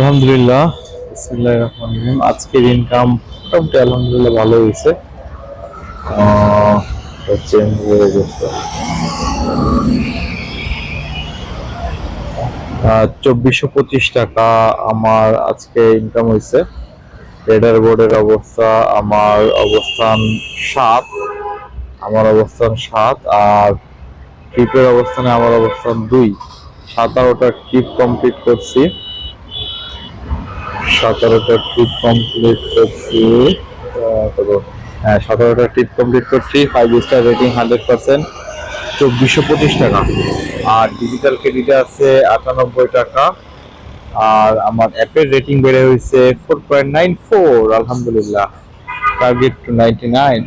আলহামদুলিল্লাহ, বিসমিল্লাহির রহমানির রহিম। আজকের ইনকাম মোটামুটি আলহামদুলিল্লাহ ভালো হয়েছে। চেঞ্জ হয়ে গেছে 2425 টাকা আমার আজকে ইনকাম হয়েছে। ট্রেডার বোর্ডের অবস্থা, আমার অবস্থান 7, আর ট্রিপের অবস্থানে আমার অবস্থান 2। 17টা ট্রিপ কমপ্লিট করছি। 17টা ট্রিপ কমপ্লিট করছি হ্যাঁ, 17টা ট্রিপ কমপ্লিট করছি। 5 স্টার রেটিং, 100%। 2425 টাকা। আর ডিজিটাল ক্রেডিটে আছে 98 টাকা। আর আমার অ্যাপের রেটিং বেড়ে হয়েছে 4.94, আলহামদুলিল্লাহ। Target two 99।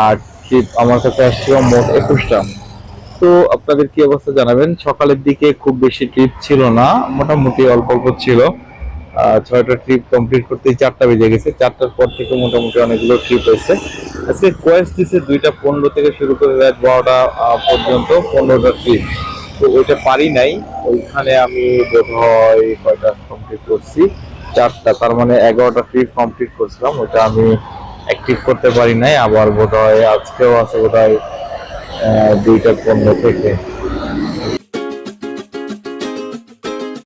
আর ট্রিপ আমার কাছে আসছিল মোট 21টা। তো আপনাদের কি অবস্থা জানাবেন। সকালের দিকে খুব বেশি ট্রিপ ছিল না, মোটামুটি অল্প অল্প ছিল। 6টা ট্রিপ কমপ্লিট করতে 4টা বেজে গেছে। 4টার পর থেকে মোটামুটি অনেকগুলো ট্রিপ হয়েছে। আজকে কোয়েস্ট দিছে 2টা 15 থেকে শুরু করে রাত 12টা পর্যন্ত 15টা ট্রিপ। তো ওইটা পারি নাই। ওইখানে আমি বোধহয় কয়টা কমপ্লিট করছি, 4টা। তার মানে 11টা ট্রিপ কমপ্লিট করছিলাম, ওইটা আমি অ্যাক্টিভ করতে পারি নাই। আবার বোধহয় আজকেও আছে বোধহয় 2টা 15 থেকে।